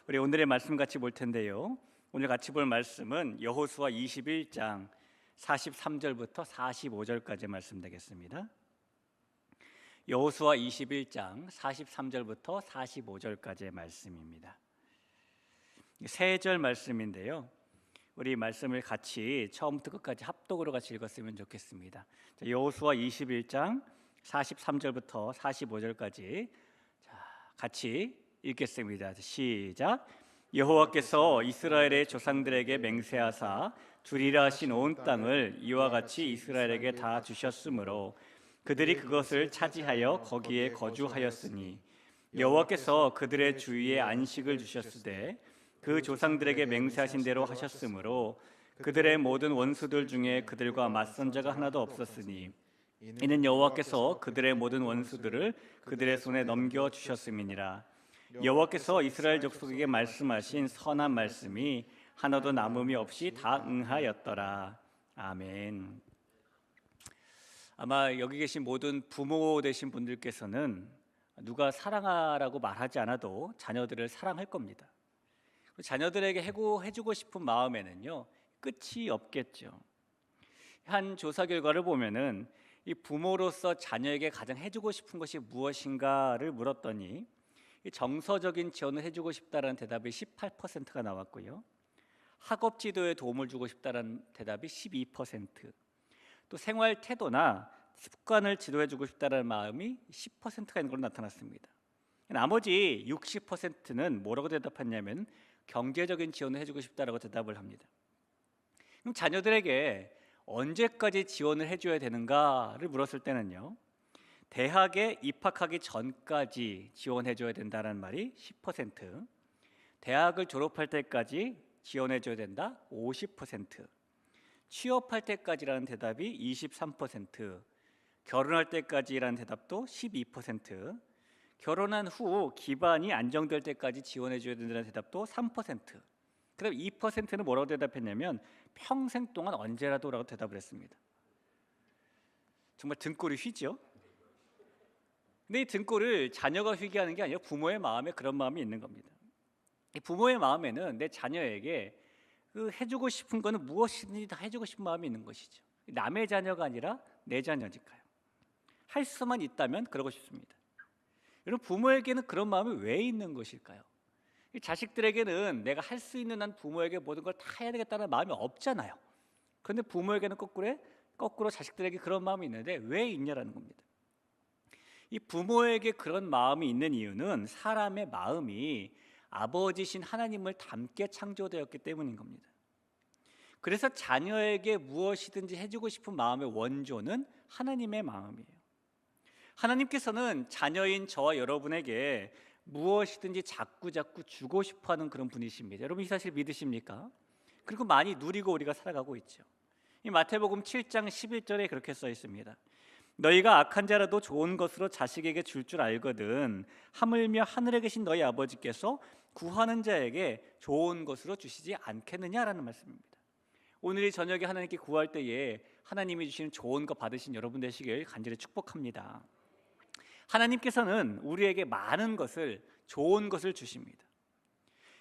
우리 오늘의 말씀 같이 볼 텐데요. 오늘 같이 볼 말씀은 여호수아 21장 43절부터 45절까지 말씀 되겠습니다. 여호수아 21장 43절부터 45절까지의 말씀입니다. 세 절 말씀인데요. 우리 말씀을 같이 처음부터 끝까지 합독으로 같이 읽었으면 좋겠습니다. 여호수아 21장 43절부터 45절까지 같이 읽겠습니다. 시작. 여호와께서 이스라엘의 조상들에게 맹세하사 주리라 하신 온 땅을 이와 같이 이스라엘에게 다 주셨으므로 그들이 그것을 차지하여 거기에 거주하였으니 여호와께서 그들의 주위에 안식을 주셨으되 그 조상들에게 맹세하신 대로 하셨으므로 그들의 모든 원수들 중에 그들과 맞선 자가 하나도 없었으니 이는 여호와께서 그들의 모든 원수들을 그들의 손에 넘겨 주셨음이니라. 여호와께서 이스라엘 족속에게 말씀하신 선한 말씀이 하나도 남음이 없이 다 응하였더라. 아멘. 아마 여기 계신 모든 부모 되신 분들께서는 누가 사랑하라고 말하지 않아도 자녀들을 사랑할 겁니다. 자녀들에게 해주고 싶은 마음에는요 끝이 없겠죠. 한 조사 결과를 보면은 이 부모로서 자녀에게 가장 해주고 싶은 것이 무엇인가를 물었더니 정서적인 지원을 해주고 싶다라는 대답이 18%가 나왔고요. 학업 지도에 도움을 주고 싶다라는 대답이 12%, 또 생활 태도나 습관을 지도해주고 싶다라는 마음이 10%가 있는 걸로 나타났습니다. 나머지 60%는 뭐라고 대답했냐면 경제적인 지원을 해주고 싶다라고 대답을 합니다. 그럼 자녀들에게 언제까지 지원을 해줘야 되는가를 물었을 때는요, 대학에 입학하기 전까지 지원해줘야 된다는 말이 10%, 대학을 졸업할 때까지 지원해줘야 된다 50%, 취업할 때까지라는 대답이 23%, 결혼할 때까지라는 대답도 12%, 결혼한 후 기반이 안정될 때까지 지원해줘야 된다는 대답도 3%, 그럼 2%는 뭐라고 대답했냐면 평생 동안 언제라도라고 대답을 했습니다. 정말 등골이 휘죠. 근데 이 등골을 자녀가 휘게 하는 게 아니라 부모의 마음에 그런 마음이 있는 겁니다. 이 부모의 마음에는 내 자녀에게 그 해주고 싶은 거는 무엇이든지 다 해주고 싶은 마음이 있는 것이죠. 남의 자녀가 아니라 내 자녀니까요. 할 수만 있다면 그러고 싶습니다. 여러분, 부모에게는 그런 마음이 왜 있는 것일까요? 이 자식들에게는 내가 할 수 있는 한 부모에게 모든 걸 다 해야 되겠다는 마음이 없잖아요. 그런데 부모에게는 거꾸로 자식들에게 그런 마음이 있는데 왜 있냐라는 겁니다. 이 부모에게 그런 마음이 있는 이유는 사람의 마음이 아버지신 하나님을 닮게 창조되었기 때문인 겁니다. 그래서 자녀에게 무엇이든지 해주고 싶은 마음의 원조는 하나님의 마음이에요. 하나님께서는 자녀인 저와 여러분에게 무엇이든지 자꾸 주고 싶어하는 그런 분이십니다. 여러분, 이 사실 믿으십니까? 그리고 많이 누리고 우리가 살아가고 있죠. 이 마태복음 7장 11절에 그렇게 써 있습니다. 너희가 악한 자라도 좋은 것으로 자식에게 줄 줄 알거든 하물며 하늘에 계신 너희 아버지께서 구하는 자에게 좋은 것으로 주시지 않겠느냐라는 말씀입니다. 오늘 이 저녁에 하나님께 구할 때에 하나님이 주시는 좋은 거 받으신 여러분 되시길 간절히 축복합니다. 하나님께서는 우리에게 많은 것을, 좋은 것을 주십니다.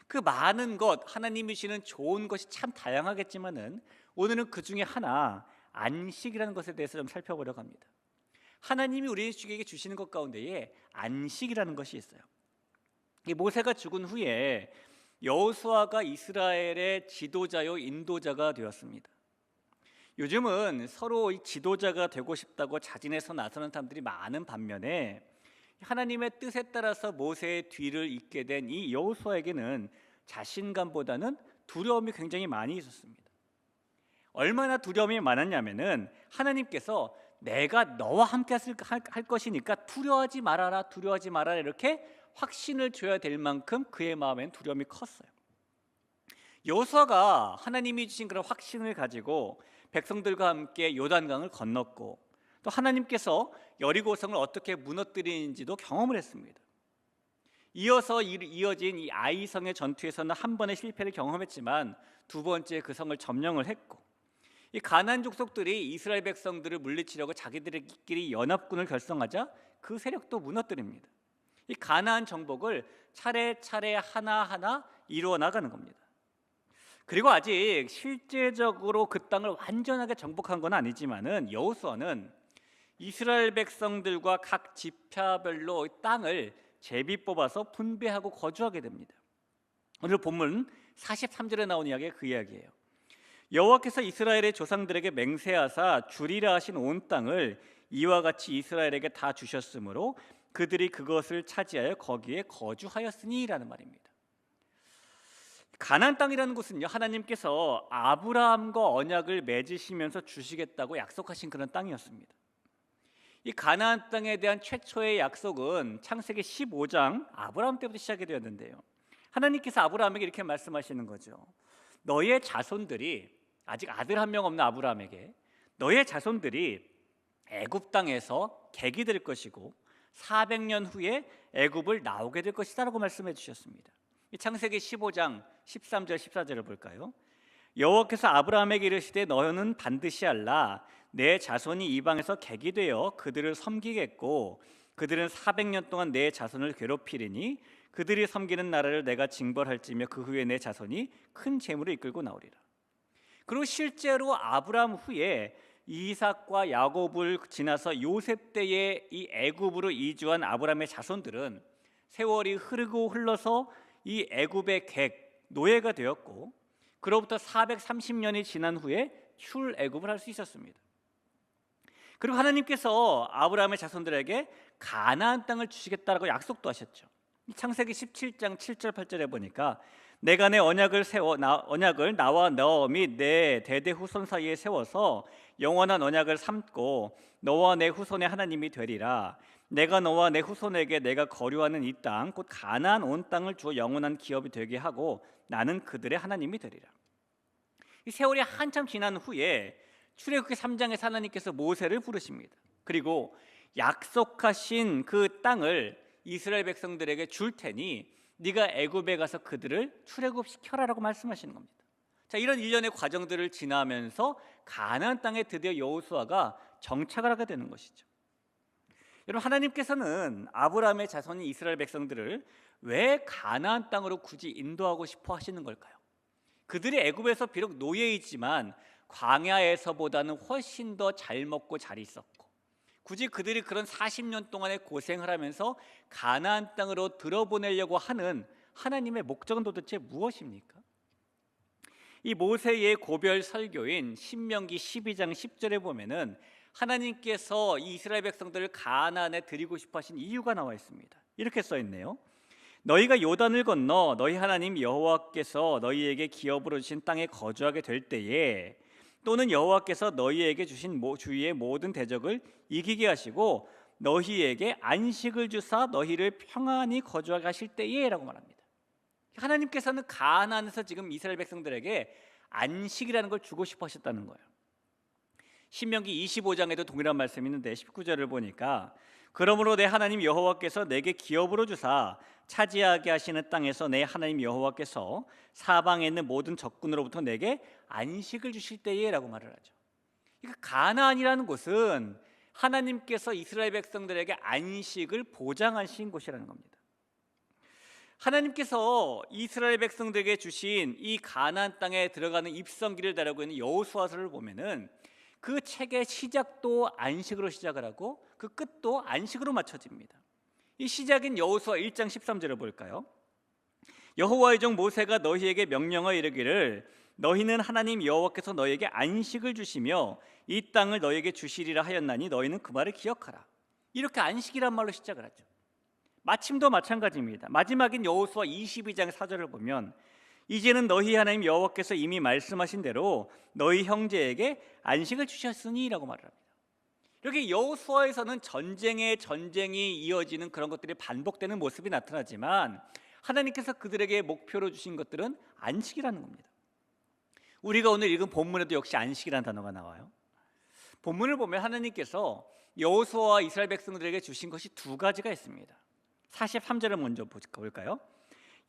그 많은 것, 하나님이 주시는 좋은 것이 참 다양하겠지만은 오늘은 그 중에 하나, 안식이라는 것에 대해서 좀 살펴보려고 합니다. 하나님이 우리에게 주시는 것 가운데에 안식이라는 것이 있어요. 이 모세가 죽은 후에 여호수아가 이스라엘의 지도자요 인도자가 되었습니다. 요즘은 서로 이 지도자가 되고 싶다고 자진해서 나서는 사람들이 많은 반면에 하나님의 뜻에 따라서 모세의 뒤를 잇게 된 이 여호수아에게는 자신감보다는 두려움이 굉장히 많이 있었습니다. 얼마나 두려움이 많았냐면은 하나님께서 내가 너와 함께 할 것이니까 두려워하지 말아라 이렇게 확신을 줘야 될 만큼 그의 마음엔 두려움이 컸어요. 여호수아가 하나님이 주신 그런 확신을 가지고 백성들과 함께 요단강을 건넜고 또 하나님께서 여리고성을 어떻게 무너뜨리는지도 경험을 했습니다. 이어서 이어진 이 아이성의 전투에서는 한 번의 실패를 경험했지만 두 번째 그 성을 점령을 했고, 이 가나안 족속들이 이스라엘 백성들을 물리치려고 자기들끼리 연합군을 결성하자 그 세력도 무너뜨립니다. 이 가나안 정복을 차례차례 하나하나 이루어 나가는 겁니다. 그리고 아직 실제적으로 그 땅을 완전하게 정복한 건 아니지만은 여호수아는 이스라엘 백성들과 각 지파별로 땅을 제비 뽑아서 분배하고 거주하게 됩니다. 오늘 본문 43절에 나온 이야기가 그 이야기예요. 여호와께서 이스라엘의 조상들에게 맹세하사 주리라 하신 온 땅을 이와 같이 이스라엘에게 다 주셨으므로 그들이 그것을 차지하여 거기에 거주하였으니라는 말입니다. 가나안 땅이라는 곳은요, 하나님께서 아브라함과 언약을 맺으시면서 주시겠다고 약속하신 그런 땅이었습니다. 이 가나안 땅에 대한 최초의 약속은 창세기 15장 아브라함 때부터 시작이 되었는데요, 하나님께서 아브라함에게 이렇게 말씀하시는 거죠. 너의 자손들이, 아직 아들 한 명 없는 아브라함에게, 너의 자손들이 애굽 땅에서 객이 될 것이고 400년 후에 애굽을 나오게 될 것이다라고 말씀해 주셨습니다. 창세기 15장 13절 14절을 볼까요? 여호와께서 아브라함에게 이르시되 너는 반드시 알라. 내 자손이 이방에서 객이 되어 그들을 섬기겠고 그들은 400년 동안 내 자손을 괴롭히리니 그들이 섬기는 나라를 내가 징벌할지며 그 후에 내 자손이 큰 재물을 이끌고 나오리라. 그리고 실제로 아브라함 후에 이삭과 야곱을 지나서 요셉 때에 이 애굽으로 이주한 아브라함의 자손들은 세월이 흐르고 흘러서 이 애굽의 객, 노예가 되었고 그로부터 430년이 지난 후에 출애굽을 할 수 있었습니다. 그리고 하나님께서 아브라함의 자손들에게 가나안 땅을 주시겠다라고 약속도 하셨죠. 창세기 17장 7절 8절에 보니까 내가 내 언약을 나와 너 및 내 대대 후손 사이에 세워서 영원한 언약을 삼고 너와 내 후손의 하나님이 되리라. 내가 너와 내 후손에게 내가 거류하는 이 땅 곧 가나안 온 땅을 주어 영원한 기업이 되게 하고 나는 그들의 하나님이 되리라. 이 세월이 한참 지난 후에 출애굽기 3장에서 하나님께서 모세를 부르십니다. 그리고 약속하신 그 땅을 이스라엘 백성들에게 줄 테니 네가 애굽에 가서 그들을 출애굽시켜라라고 말씀하시는 겁니다. 자, 이런 일련의 과정들을 지나면서 가나안 땅에 드디어 여호수아가 정착을 하게 되는 것이죠. 여러분, 하나님께서는 아브라함의 자손인 이스라엘 백성들을 왜 가나안 땅으로 굳이 인도하고 싶어 하시는 걸까요? 그들이 애굽에서 비록 노예이지만 광야에서보다는 훨씬 더 잘 먹고 잘 있었고 굳이 그들이 그런 40년 동안의 고생을 하면서 가나안 땅으로 들어보내려고 하는 하나님의 목적은 도대체 무엇입니까? 이 모세의 고별 설교인 신명기 12장 10절에 보면은 하나님께서 이 이스라엘 백성들을 가나안에 드리고 싶어 하신 이유가 나와 있습니다. 이렇게 써 있네요. 너희가 요단을 건너 너희 하나님 여호와께서 너희에게 기업으로 주신 땅에 거주하게 될 때에 또는 여호와께서 너희에게 주신 주위의 모든 대적을 이기게 하시고 너희에게 안식을 주사 너희를 평안히 거주하게 하실 때에 라고 말합니다. 하나님께서는 가나안에서 지금 이스라엘 백성들에게 안식이라는 걸 주고 싶어 하셨다는 거예요. 신명기 25장에도 동일한 말씀이 있는데 19절을 보니까 그러므로 내 하나님 여호와께서 내게 기업으로 주사 차지하게 하시는 땅에서 내 하나님 여호와께서 사방에 있는 모든 적군으로부터 내게 안식을 주실 때에 라고 말을 하죠. 그러니까 가나안이라는 곳은 하나님께서 이스라엘 백성들에게 안식을 보장하신 곳이라는 겁니다. 하나님께서 이스라엘 백성들에게 주신 이 가나안 땅에 들어가는 입성기를 다루고 있는 여호수아서를 보면은 그 책의 시작도 안식으로 시작을 하고 그 끝도 안식으로 맞춰집니다. 이 시작인 여호수아 1장 13절을 볼까요? 여호와의 종 모세가 너희에게 명령하여 이르기를 너희는 하나님 여호와께서 너희에게 안식을 주시며 이 땅을 너희에게 주시리라 하였나니 너희는 그 말을 기억하라. 이렇게 안식이란 말로 시작을 하죠. 마침도 마찬가지입니다. 마지막인 여호수아 22장 4절을 보면 이제는 너희 하나님 여호와께서 이미 말씀하신 대로 너희 형제에게 안식을 주셨으니라고 말을 합니다. 이렇게 여호수아에서는 전쟁이 이어지는 그런 것들이 반복되는 모습이 나타나지만 하나님께서 그들에게 목표로 주신 것들은 안식이라는 겁니다. 우리가 오늘 읽은 본문에도 역시 안식이라는 단어가 나와요. 본문을 보면 하나님께서 여호수아와 이스라엘 백성들에게 주신 것이 두 가지가 있습니다. 43절을 먼저 볼까요?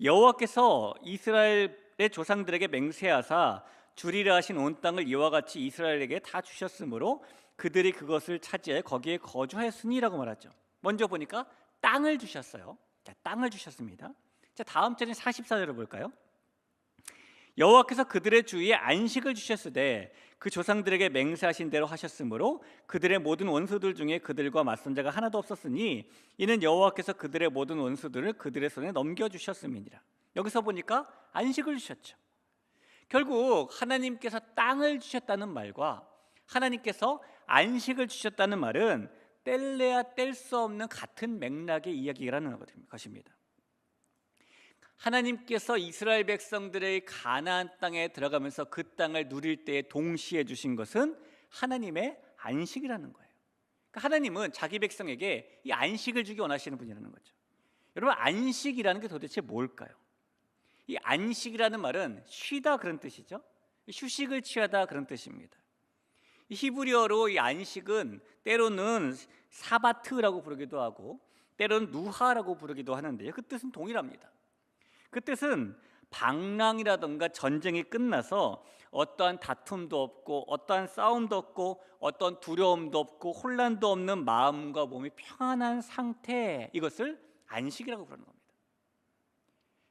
여호와께서 이스라엘의 조상들에게 맹세하사 주리라 하신 온 땅을 이와 같이 이스라엘에게 다 주셨으므로 그들이 그것을 차지해 거기에 거주하였으니라고 말하죠. 먼저 보니까 땅을 주셨어요. 자, 땅을 주셨습니다. 자, 다음 절인 44절을 볼까요? 여호와께서 그들의 주위에 안식을 주셨으되 그 조상들에게 맹세하신 대로 하셨으므로 그들의 모든 원수들 중에 그들과 맞선 자가 하나도 없었으니 이는 여호와께서 그들의 모든 원수들을 그들의 손에 넘겨주셨음이니라. 여기서 보니까 안식을 주셨죠. 결국 하나님께서 땅을 주셨다는 말과 하나님께서 안식을 주셨다는 말은 뗄래야 뗄 수 없는 같은 맥락의 이야기라는 것입니다. 하나님께서 이스라엘 백성들의 가나안 땅에 들어가면서 그 땅을 누릴 때에 동시에 주신 것은 하나님의 안식이라는 거예요. 그러니까 하나님은 자기 백성에게 이 안식을 주기 원하시는 분이라는 거죠. 여러분, 안식이라는 게 도대체 뭘까요? 이 안식이라는 말은 쉬다 그런 뜻이죠. 휴식을 취하다 그런 뜻입니다. 이 히브리어로 이 안식은 때로는 사바트라고 부르기도 하고 때로는 누하라고 부르기도 하는데요, 그 뜻은 동일합니다. 그 뜻은 방랑이라든가 전쟁이 끝나서 어떠한 다툼도 없고 어떠한 싸움도 없고 어떤 두려움도 없고 혼란도 없는 마음과 몸이 평안한 상태, 이것을 안식이라고 부르는 겁니다.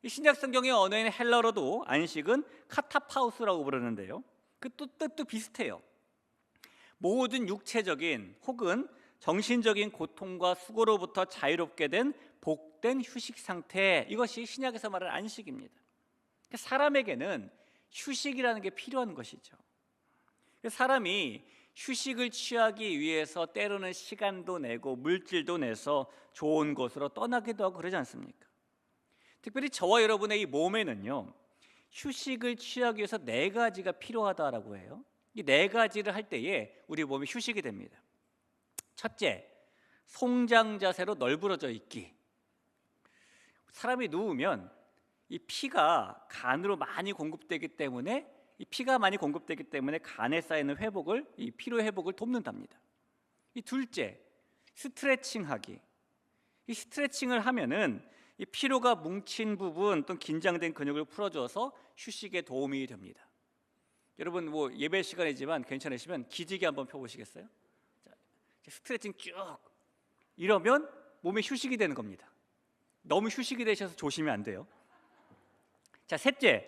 이 신약 성경의 언어인 헬라어로도 안식은 카타파우스라고 부르는데요, 그 뜻도 비슷해요. 모든 육체적인 혹은 정신적인 고통과 수고로부터 자유롭게 된 복된 휴식 상태, 이것이 신약에서 말하는 안식입니다. 사람에게는 휴식이라는 게 필요한 것이죠. 사람이 휴식을 취하기 위해서 때로는 시간도 내고 물질도 내서 좋은 곳으로 떠나기도 하고 그러지 않습니까? 특별히 저와 여러분의 이 몸에는요, 휴식을 취하기 위해서 네 가지가 필요하다라고 해요. 이 네 가지를 할 때에 우리 몸이 휴식이 됩니다. 첫째, 송장 자세로 널브러져 있기. 사람이 누우면 이 피가 간으로 많이 공급되기 때문에 간에 쌓이는 회복을, 이 피로 회복을 돕는답니다. 이 둘째, 스트레칭하기. 이 스트레칭을 하면은 이 피로가 뭉친 부분 또 긴장된 근육을 풀어줘서 휴식에 도움이 됩니다. 여러분, 뭐 예배 시간이지만 괜찮으시면 기지개 한번 펴보시겠어요? 자, 스트레칭 쭉 이러면 몸에 휴식이 되는 겁니다. 너무 휴식이 되셔서 조심히 안 돼요. 자, 셋째,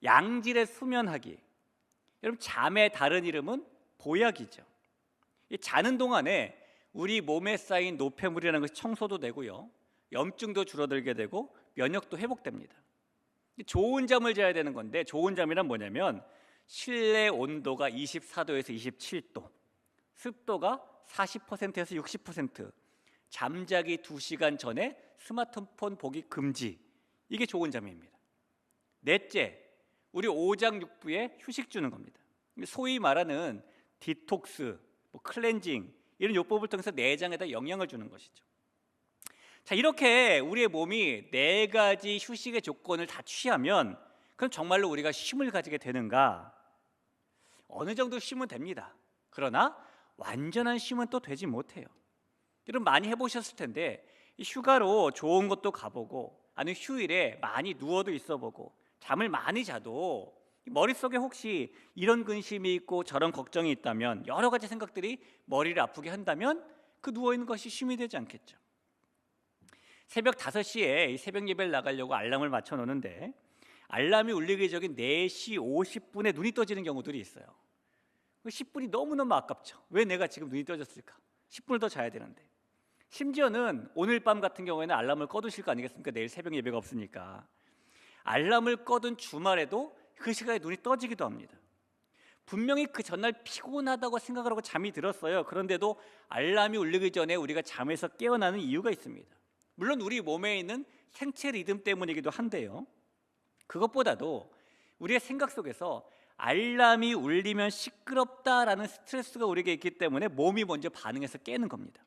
양질의 수면하기. 여러분, 잠의 다른 이름은 보약이죠. 이 자는 동안에 우리 몸에 쌓인 노폐물이라는 것이 청소도 되고요, 염증도 줄어들게 되고 면역도 회복됩니다. 좋은 잠을 자야 되는 건데, 좋은 잠이란 뭐냐면 실내 온도가 24도에서 27도, 습도가 40%에서 60%, 잠자기 2시간 전에 스마트폰 보기 금지, 이게 좋은 잠입니다. 넷째, 우리 오장육부에 휴식 주는 겁니다. 소위 말하는 디톡스, 클렌징, 이런 요법을 통해서 내장에다 영향을 주는 것이죠. 자, 이렇게 우리의 몸이 네 가지 휴식의 조건을 다 취하면 그럼 정말로 우리가 쉼을 가지게 되는가? 어느 정도 쉼은 됩니다. 그러나 완전한 쉼은 또 되지 못해요. 여러분, 많이 해보셨을 텐데 이 휴가로 좋은 곳도 가보고 아니면 휴일에 많이 누워도 있어보고 잠을 많이 자도 머릿속에 혹시 이런 근심이 있고 저런 걱정이 있다면, 여러 가지 생각들이 머리를 아프게 한다면 그 누워있는 것이 쉼이 되지 않겠죠. 새벽 5시에 새벽 예배를 나가려고 알람을 맞춰 놓는데 알람이 울리기 전에 4시 50분에 눈이 떠지는 경우들이 있어요. 10분이 너무너무 아깝죠. 왜 내가 지금 눈이 떠졌을까? 10분을 더 자야 되는데. 심지어는 오늘 밤 같은 경우에는 알람을 꺼두실 거 아니겠습니까? 내일 새벽 예배가 없으니까. 알람을 꺼둔 주말에도 그 시간에 눈이 떠지기도 합니다. 분명히 그 전날 피곤하다고 생각을 하고 잠이 들었어요. 그런데도 알람이 울리기 전에 우리가 잠에서 깨어나는 이유가 있습니다. 물론 우리 몸에 있는 생체 리듬 때문이기도 한데요, 그것보다도 우리의 생각 속에서 알람이 울리면 시끄럽다라는 스트레스가 우리에게 있기 때문에 몸이 먼저 반응해서 깨는 겁니다.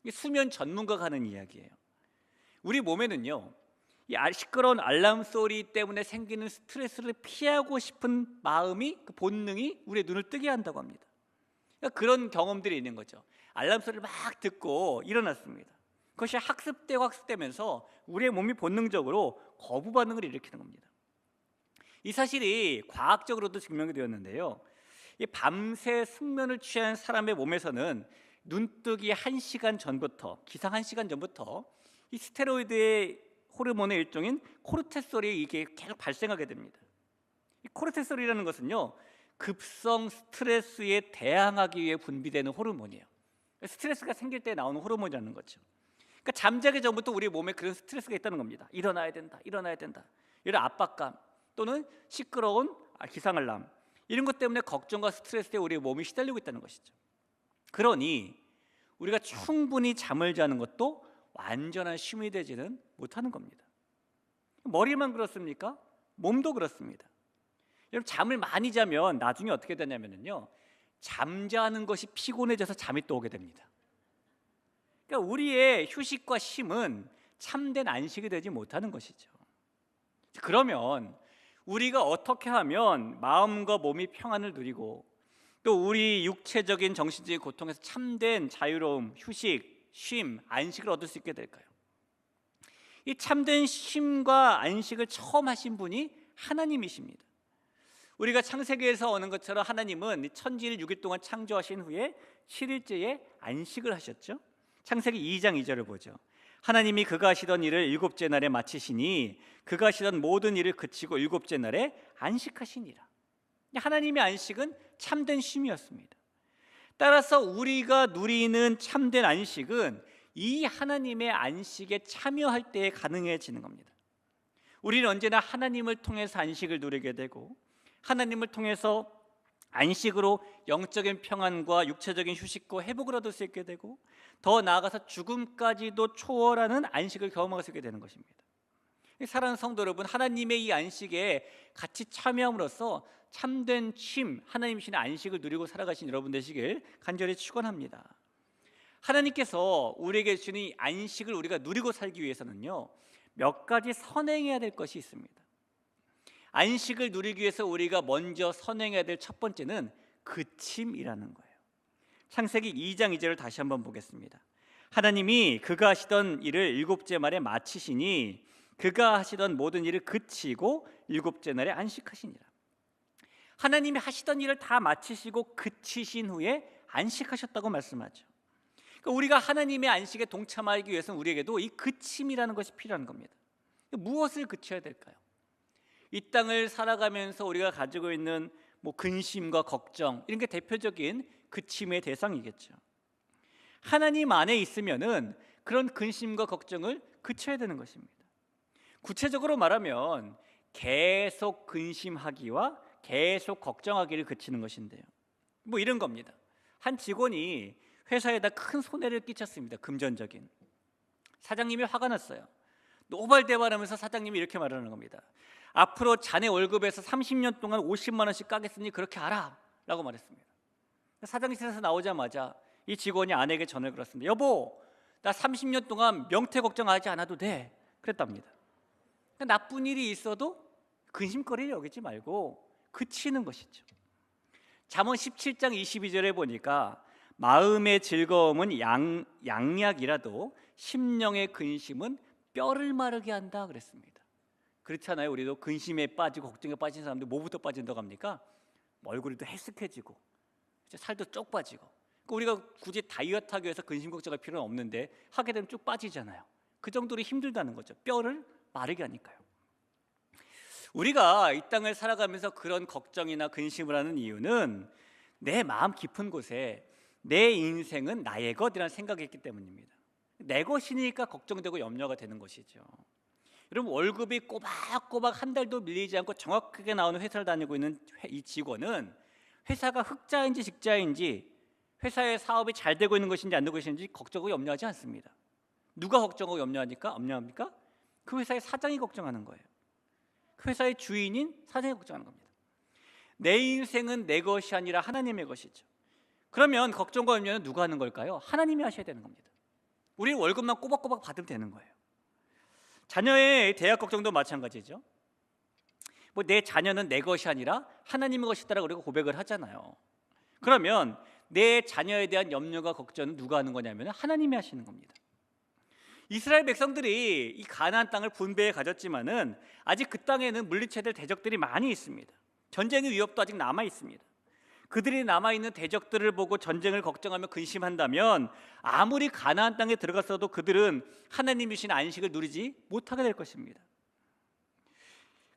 이게 수면 전문가가 하는 이야기예요. 우리 몸에는요, 이 시끄러운 알람 소리 때문에 생기는 스트레스를 피하고 싶은 마음이, 그 본능이 우리의 눈을 뜨게 한다고 합니다. 그러니까 그런 경험들이 있는 거죠. 알람 소리를 막 듣고 일어났습니다. 그것이 학습되고 학습되면서 우리의 몸이 본능적으로 거부 반응을 일으키는 겁니다. 이 사실이 과학적으로도 증명이 되었는데요, 이 밤새 숙면을 취한 사람의 몸에서는 눈뜨기 1시간 전부터, 기상 1시간 전부터 이 스테로이드의 호르몬의 일종인 코르티솔이 이게 계속 발생하게 됩니다. 이 코르티솔이라는 것은요, 급성 스트레스에 대항하기 위해 분비되는 호르몬이에요. 스트레스가 생길 때 나오는 호르몬이라는 거죠. 그러니까 잠자기 전부터 우리 몸에 그런 스트레스가 있다는 겁니다. 일어나야 된다, 일어나야 된다. 이런 압박감 또는 시끄러운 기상알람, 이런 것 때문에 걱정과 스트레스에 우리 몸이 시달리고 있다는 것이죠. 그러니 우리가 충분히 잠을 자는 것도 완전한 쉼이 되지는 못하는 겁니다. 머리만 그렇습니까? 몸도 그렇습니다. 여러분, 잠을 많이 자면 나중에 어떻게 되냐면요, 잠자는 것이 피곤해져서 잠이 또 오게 됩니다. 그러니까 우리의 휴식과 쉼은 참된 안식이 되지 못하는 것이죠. 그러면 우리가 어떻게 하면 마음과 몸이 평안을 누리고 또 우리 육체적인 정신적인 고통에서 참된 자유로움, 휴식, 쉼, 안식을 얻을 수 있게 될까요? 이 참된 쉼과 안식을 처음 하신 분이 하나님이십니다. 우리가 창세기에서 오는 것처럼 하나님은 천지를 6일 동안 창조하신 후에 7일째에 안식을 하셨죠. 창세기 2장 2절을 보죠. 하나님이 그가 하시던 일을 일곱째 날에 마치시니 그가 하시던 모든 일을 그치고 일곱째 날에 안식하시니라. 하나님의 안식은 참된 쉼이었습니다. 따라서 우리가 누리는 참된 안식은 이 하나님의 안식에 참여할 때에 가능해지는 겁니다. 우리는 언제나 하나님을 통해서 안식을 누리게 되고 하나님을 통해서 안식으로 영적인 평안과 육체적인 휴식과 회복을 얻을 수 있게 되고 더 나아가서 죽음까지도 초월하는 안식을 경험할 수 있게 되는 것입니다. 사랑하는 성도 여러분, 하나님의 이 안식에 같이 참여함으로써 참된 쉼, 하나님 신의 안식을 누리고 살아가신 여러분 되시길 간절히 축원합니다. 하나님께서 우리에게 주신 이 안식을 우리가 누리고 살기 위해서는요, 몇 가지 선행해야 될 것이 있습니다. 안식을 누리기 위해서 우리가 먼저 선행해야 될 첫 번째는 그침이라는 거예요. 창세기 2장 2절을 다시 한번 보겠습니다. 하나님이 그가 하시던 일을 일곱째 날에 마치시니 그가 하시던 모든 일을 그치고 일곱째 날에 안식하시니라. 하나님이 하시던 일을 다 마치시고 그치신 후에 안식하셨다고 말씀하죠. 그러니까 우리가 하나님의 안식에 동참하기 위해서는 우리에게도 이 그침이라는 것이 필요한 겁니다. 무엇을 그쳐야 될까요? 이 땅을 살아가면서 우리가 가지고 있는 근심과 걱정, 이런 게 대표적인 그침의 대상이겠죠. 하나님 안에 있으면은 그런 근심과 걱정을 그쳐야 되는 것입니다. 구체적으로 말하면 계속 근심하기와 계속 걱정하기를 그치는 것인데요. 이런 겁니다. 한 직원이 회사에다 큰 손해를 끼쳤습니다. 금전적인. 사장님이 화가 났어요. 노발대발하면서 사장님이 이렇게 말하는 겁니다. 앞으로 자네 월급에서 30년 동안 50만 원씩 까겠으니 그렇게 알아 라고 말했습니다. 사장실에서 나오자마자 이 직원이 아내에게 전화를 걸었습니다. 여보, 나 30년 동안 명태 걱정하지 않아도 돼 그랬답니다. 나쁜 일이 있어도 근심거리를 여기지 말고 그치는 것이죠. 잠언 17장 22절에 보니까 마음의 즐거움은 양약이라도 심령의 근심은 뼈를 마르게 한다 그랬습니다. 그렇잖아요. 우리도 근심에 빠지고 걱정에 빠진 사람들 뭐부터 빠진다고 합니까? 얼굴이 또 헬쓱해지고 살도 쪽 빠지고. 우리가 굳이 다이어트 하기 위해서 근심 걱정할 필요는 없는데 하게 되면 쭉 빠지잖아요. 그 정도로 힘들다는 거죠. 뼈를 마르게 하니까요. 우리가 이 땅을 살아가면서 그런 걱정이나 근심을 하는 이유는 내 마음 깊은 곳에 내 인생은 나의 것이라는 생각이 있기 때문입니다. 내 것이니까 걱정되고 염려가 되는 것이죠. 여러분, 월급이 꼬박꼬박 한 달도 밀리지 않고 정확하게 나오는 회사를 다니고 있는 이 직원은 회사가 흑자인지 직자인지 회사의 사업이 잘 되고 있는 것인지 안 되고 있는지 걱정하고 염려하지 않습니다. 누가 걱정하고 염려합니까? 그 회사의 사장이 걱정하는 거예요. 그 회사의 주인인 사장이 걱정하는 겁니다. 내 인생은 내 것이 아니라 하나님의 것이죠. 그러면 걱정과 염려는 누가 하는 걸까요? 하나님이 하셔야 되는 겁니다. 우리는 월급만 꼬박꼬박 받으면 되는 거예요. 자녀의 대학 걱정도 마찬가지죠. 내 자녀는 내 것이 아니라 하나님의 것이다라고 우리가 고백을 하잖아요. 그러면 내 자녀에 대한 염려가 걱정은 누가 하는 거냐면 하나님이 하시는 겁니다. 이스라엘 백성들이 이 가나안 땅을 분배해 가졌지만은 아직 그 땅에는 물리쳐야 될 대적들이 많이 있습니다. 전쟁의 위협도 아직 남아 있습니다. 그들이 남아있는 대적들을 보고 전쟁을 걱정하며 근심한다면 아무리 가나안 땅에 들어갔어도 그들은 하나님이 주신 안식을 누리지 못하게 될 것입니다.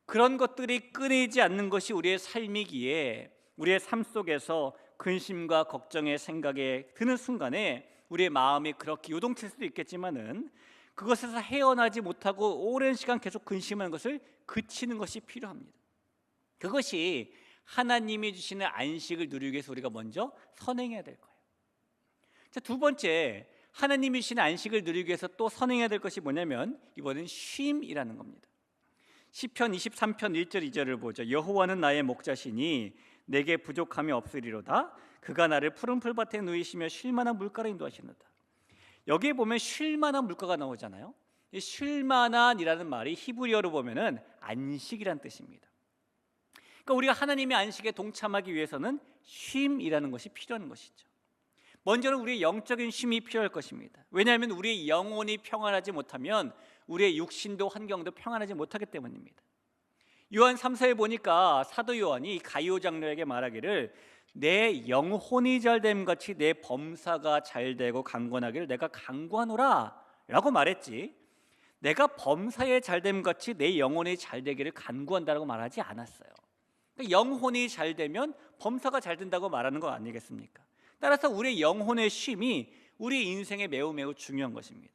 그런 것들이 끊이지 않는 것이 우리의 삶이기에 우리의 삶 속에서 근심과 걱정의 생각에 드는 순간에 우리의 마음이 그렇게 요동칠 수도 있겠지만은 그것에서 헤어나지 못하고 오랜 시간 계속 근심하는 것을 그치는 것이 필요합니다. 그것이 하나님이 주시는 안식을 누리기 위해서 우리가 먼저 선행해야 될 거예요. 자, 두 번째, 하나님이 주시는 안식을 누리기 위해서 또 선행해야 될 것이 뭐냐면 이번엔 쉼이라는 겁니다. 시편 23편 1절 2절을 보죠. 여호와는 나의 목자시니 내게 부족함이 없으리로다. 그가 나를 푸른 풀밭에 누이시며 쉴만한 물가로 인도하시는다. 여기에 보면 쉴만한 물가가 나오잖아요. 이 쉴만한이라는 말이 히브리어로 보면은 안식이란 뜻입니다. 그러니까 우리가 하나님의 안식에 동참하기 위해서는 쉼이라는 것이 필요한 것이죠. 먼저는 우리의 영적인 쉼이 필요할 것입니다. 왜냐하면 우리의 영혼이 평안하지 못하면 우리의 육신도 환경도 평안하지 못하기 때문입니다. 요한 3서에 보니까 사도 요한이 가이오 장로에게 말하기를 내 영혼이 잘됨 같이 내 범사가 잘되고 강건하기를 내가 간구하노라 라고 말했지, 내가 범사에 잘됨 같이 내 영혼이 잘되기를 간구한다라고 말하지 않았어요. 그러니까 영혼이 잘되면 범사가 잘된다고 말하는 거 아니겠습니까? 따라서 우리의 영혼의 쉼이 우리 인생에 매우 매우 중요한 것입니다.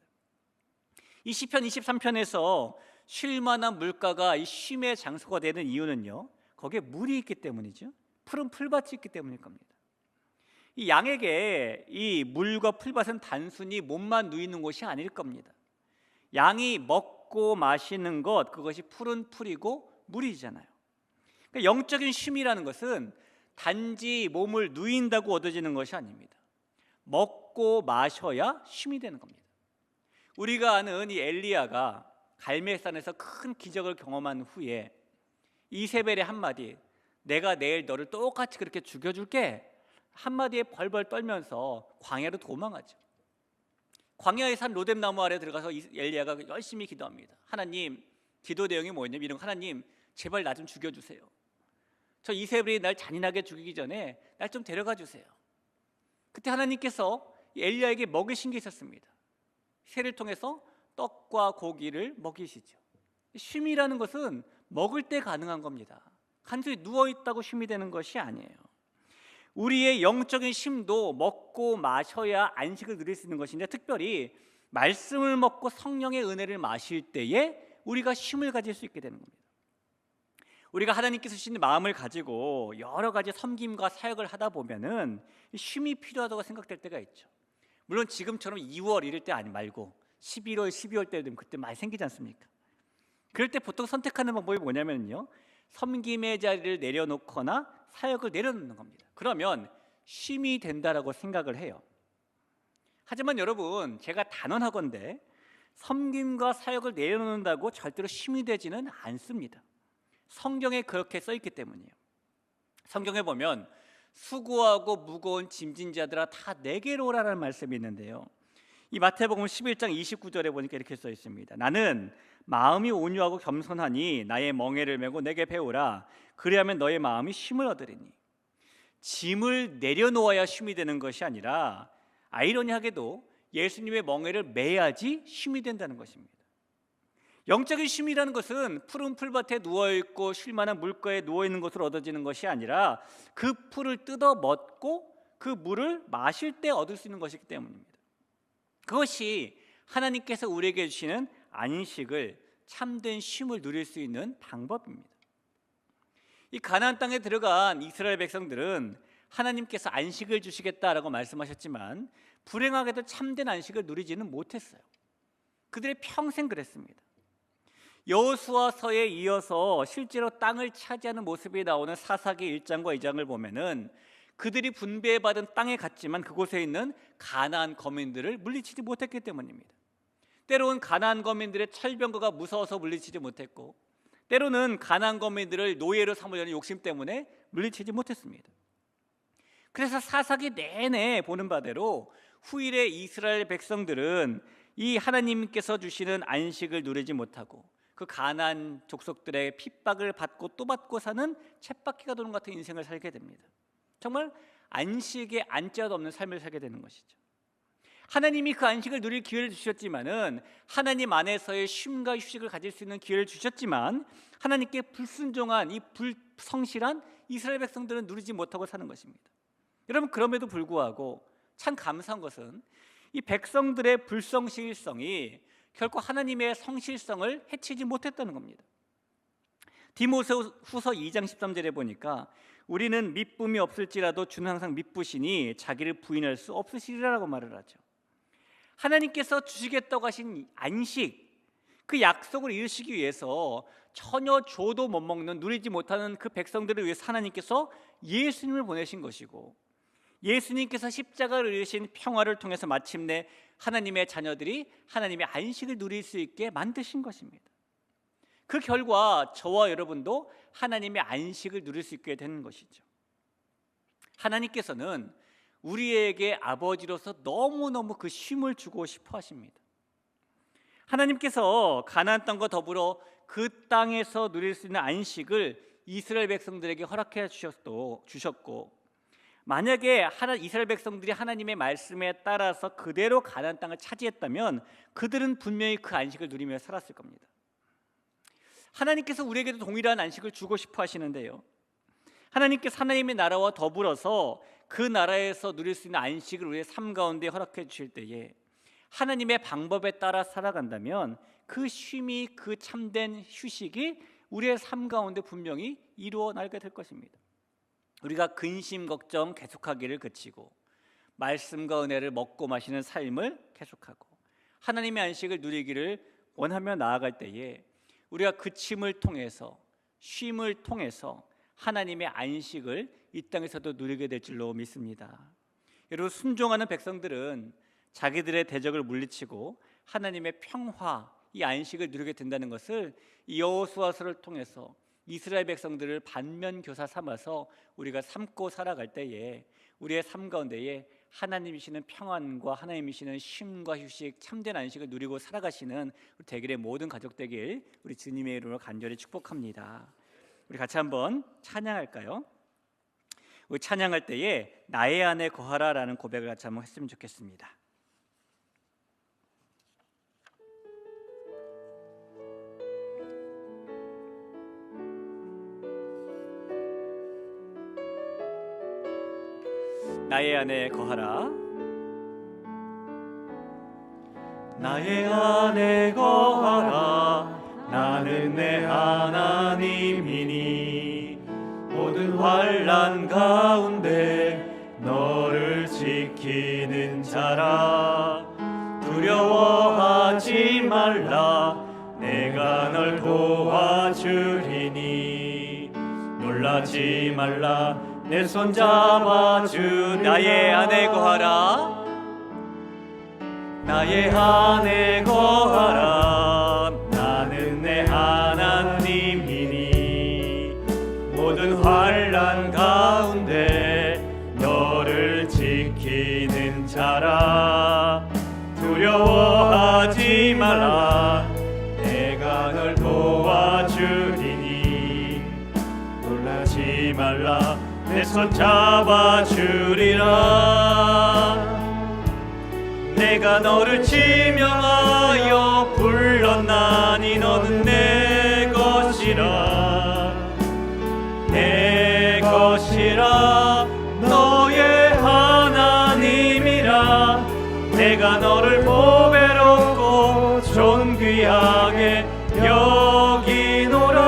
이 시편 23편에서 쉴만한 물가가 이 쉼의 장소가 되는 이유는요, 거기에 물이 있기 때문이죠. 푸른 풀밭이 있기 때문일 겁니다. 이 양에게 이 물과 풀밭은 단순히 몸만 누이는 곳이 아닐 겁니다. 양이 먹고 마시는 것, 그것이 푸른 풀이고 물이잖아요. 그러니까 영적인 쉼이라는 것은 단지 몸을 누인다고 얻어지는 것이 아닙니다. 먹고 마셔야 쉼이 되는 겁니다. 우리가 아는 이 엘리야가 갈멜산에서 큰 기적을 경험한 후에 이세벨의 한마디, 내가 내일 너를 똑같이 그렇게 죽여줄게, 한마디에 벌벌 떨면서 광야로 도망하죠. 광야의 산 로뎀나무 아래 들어가서 엘리야가 열심히 기도합니다. 하나님, 기도 내용이 뭐였냐면 이런 거, 하나님 제발 나 좀 죽여주세요. 저 이세벨이 날 잔인하게 죽이기 전에 날 좀 데려가 주세요. 그때 하나님께서 엘리야에게 먹이신 게 있었습니다. 새를 통해서 떡과 고기를 먹이시죠. 쉼이라는 것은 먹을 때 가능한 겁니다. 간절히 누워있다고 쉼이 되는 것이 아니에요. 우리의 영적인 쉼도 먹고 마셔야 안식을 누릴 수 있는 것인데, 특별히 말씀을 먹고 성령의 은혜를 마실 때에 우리가 쉼을 가질 수 있게 되는 겁니다. 우리가 하나님께서 주신 마음을 가지고 여러 가지 섬김과 사역을 하다 보면은 쉼이 필요하다고 생각될 때가 있죠. 물론 지금처럼 2월 이럴 때 아니 말고 11월, 12월 때 되면 그때 많이 생기지 않습니까? 그럴 때 보통 선택하는 방법이 뭐냐면요, 섬김의 자리를 내려놓거나 사역을 내려놓는 겁니다. 그러면 쉼이 된다라고 생각을 해요. 하지만 여러분, 제가 단언하건대 섬김과 사역을 내려놓는다고 절대로 쉼이 되지는 않습니다. 성경에 그렇게 써 있기 때문이에요. 성경에 보면 수고하고 무거운 짐진 자들아 다 내게로 오라라는 말씀이 있는데요, 이 마태복음 11장 29절에 보니까 이렇게 써 있습니다. 나는 마음이 온유하고 겸손하니 나의 멍에를 메고 내게 배우라. 그리하면 너의 마음이 쉼을 얻으리니. 짐을 내려놓아야 쉼이 되는 것이 아니라 아이러니하게도 예수님의 멍에를 매야지 쉼이 된다는 것입니다. 영적인 쉼이라는 것은 푸른 풀밭에 누워있고 쉴만한 물가에 누워있는 것으로 얻어지는 것이 아니라 그 풀을 뜯어 먹고 그 물을 마실 때 얻을 수 있는 것이기 때문입니다. 그것이 하나님께서 우리에게 주시는 안식을, 참된 쉼을 누릴 수 있는 방법입니다. 이 가나안 땅에 들어간 이스라엘 백성들은 하나님께서 안식을 주시겠다라고 말씀하셨지만 불행하게도 참된 안식을 누리지는 못했어요. 그들의 평생 그랬습니다. 여호수아서에 이어서 실제로 땅을 차지하는 모습이 나오는 사사기 1장과 2장을 보면은 그들이 분배받은 땅에 갔지만 그곳에 있는 가나안 거민들을 물리치지 못했기 때문입니다. 때로는 가나안 거민들의 철병거가 무서워서 물리치지 못했고, 때로는 가나안 거민들을 노예로 삼으려는 욕심 때문에 물리치지 못했습니다. 그래서 사사기 내내 보는 바대로 후일의 이스라엘 백성들은 이 하나님께서 주시는 안식을 누리지 못하고 그 가나안 족속들의 핍박을 받고 또 받고 사는 쳇바퀴가 도는 같은 인생을 살게 됩니다. 정말 안식에 안자도 없는 삶을 살게 되는 것이죠. 하나님이 그 안식을 누릴 기회를 주셨지만은, 하나님 안에서의 쉼과 휴식을 가질 수 있는 기회를 주셨지만, 하나님께 불순종한 이 불성실한 이스라엘 백성들은 누리지 못하고 사는 것입니다. 여러분, 그럼에도 불구하고 참 감사한 것은 이 백성들의 불성실성이 결코 하나님의 성실성을 해치지 못했다는 겁니다. 디모데후서 2장 13절에 보니까 우리는 미쁨이 없을지라도 주는 항상 미쁘시니 자기를 부인할 수 없으시리라고 말을 하죠. 하나님께서 주시겠다고 하신 안식, 그 약속을 이루시기 위해서 전혀 줘도 못 먹는, 누리지 못하는 그 백성들을 위해서 하나님께서 예수님을 보내신 것이고, 예수님께서 십자가를 이루신 평화를 통해서 마침내 하나님의 자녀들이 하나님의 안식을 누릴 수 있게 만드신 것입니다. 그 결과 저와 여러분도 하나님의 안식을 누릴 수 있게 되는 것이죠. 하나님께서는 우리에게 아버지로서 너무너무 그 쉼을 주고 싶어 하십니다. 하나님께서 가나안 땅과 더불어 그 땅에서 누릴 수 있는 안식을 이스라엘 백성들에게 허락해 주셨고, 만약에 이스라엘 백성들이 하나님의 말씀에 따라서 그대로 가나안 땅을 차지했다면 그들은 분명히 그 안식을 누리며 살았을 겁니다. 하나님께서 우리에게도 동일한 안식을 주고 싶어 하시는데요, 하나님께서 하나님의 나라와 더불어서 그 나라에서 누릴 수 있는 안식을 우리의 삶 가운데 허락해 주실 때에 하나님의 방법에 따라 살아간다면 그 쉼이, 그 참된 휴식이 우리의 삶 가운데 분명히 이루어 나게 될 것입니다. 우리가 근심 걱정 계속하기를 그치고 말씀과 은혜를 먹고 마시는 삶을 계속하고 하나님의 안식을 누리기를 원하며 나아갈 때에 우리가 그침을 통해서, 쉼을 통해서 하나님의 안식을 이 땅에서도 누리게 될 줄로 믿습니다. 여러분, 순종하는 백성들은 자기들의 대적을 물리치고 하나님의 평화, 이 안식을 누리게 된다는 것을 이 여호수아서를 통해서 이스라엘 백성들을 반면교사 삼아서 우리가 삶고 살아갈 때에 우리의 삶 가운데에 하나님이시는 평안과 하나님이시는 쉼과 휴식, 참된 안식을 누리고 살아가시는 우리 대길의 모든 가족 되길 우리 주님의 이름으로 간절히 축복합니다. 우리 같이 한번 찬양할까요? 우리 찬양할 때에 나의 안에 거하라 라는 고백을 같이 한번 했으면 좋겠습니다. 나의 안에 거하라. 나의 안에 거하라. 나는 내 하나님이니 모든 환난 가운데 너를 지키는 자라. 두려워하지 말라. 내가 널 도와주리니 놀라지 말라. 내 손 잡아주리. 나의 안에 거하라. 나의 안에 거하라. 나는 내 하나님이니 모든 환난 가운데 너를 지키는 자라. 두려워하지 말라. 내가 널 도와주리니 놀라지 말라. 내 손 잡아주리라. 내가 너를 지명하여 불렀나니 너는 내 것이라. 내 것이라. 너의 하나님이라. 내가 너를 보배롭고 존귀하게 여기노라.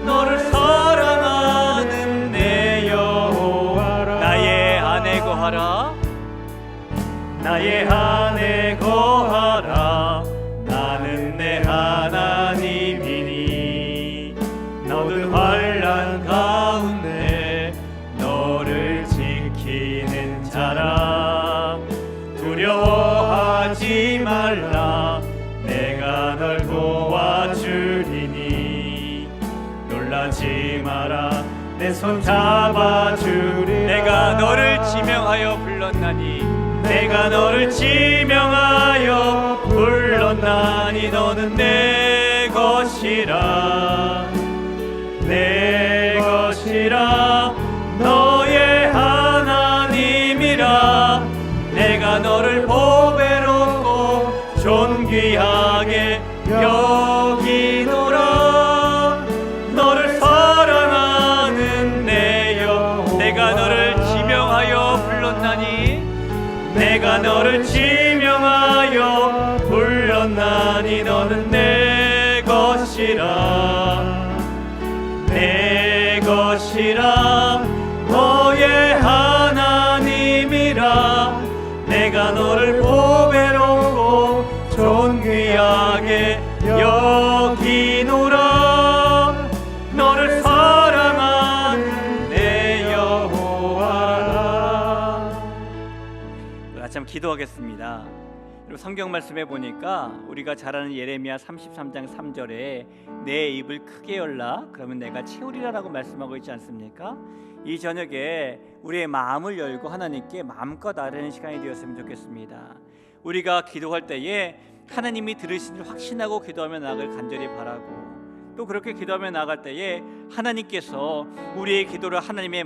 너를 사랑하는 내 여호와라. 나의 안에 거하라. 나의 안에 거하라. 나는 내 하나님이니 모든 환난 가운데 너를 지키는 자라. 두려워하지 말라. 내가 널 도와주리니 놀라지 마라. 내 손 잡아주리라. 내가 너를 지명하여 불렀나니 내가 너를 지명하여 불렀나니 너는 내 것이라. 내 것이라. 너 것이라 내 것이라 너의 하나님이라 내가 너를 보배롭고 존귀하게 여기노라 너를 사랑하는 내 여호와라. 아침 기도하겠습니다. 그리고 성경 말씀에 보니까 우리가 잘 아는 예레미야 33장 3절에 내 입을 크게 열라 그러면 내가 채우리라라고 말씀하고 있지 않습니까? 이 저녁에 우리의 마음을 열고 하나님께 마음껏 아뢰는 시간이 되었으면 좋겠습니다. 우리가 기도할 때에 하나님이 들으신 줄 확신하고 기도하며 나아갈 간절히 바라고 또 그렇게 기도하며 나아갈 때에 하나님께서 우리의 기도를 하나님의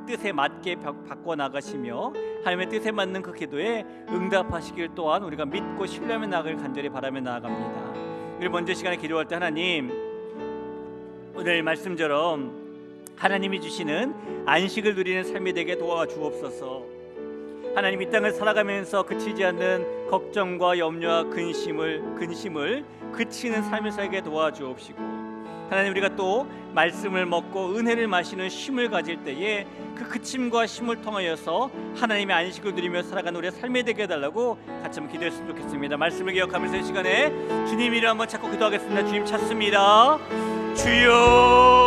뜻에 맞게 바꿔 나가시며 하나님의 뜻에 맞는 그 기도에 응답하시길 또한 우리가 믿고 신뢰하며 나아갈 간절히 바라며 나아갑니다. 우리 먼저 시간에 기도할 때 하나님 오늘 말씀처럼 하나님이 주시는 안식을 누리는 삶이 되게 도와주옵소서. 하나님 이 땅을 살아가면서 그치지 않는 걱정과 염려와 근심을 그치는 삶을 살게 도와주옵시고 하나님 우리가 또 말씀을 먹고 은혜를 마시는 쉼을 가질 때에 그 그침과 쉼을 통하여서 하나님의 안식을 누리며 살아가는 우리의 삶이 되게 해달라고 같이 한번 기도했으면 좋겠습니다. 말씀을 기억하면서 이 시간에 주님 이름 한번 찾고 기도하겠습니다. 주님 찾습니다. 주여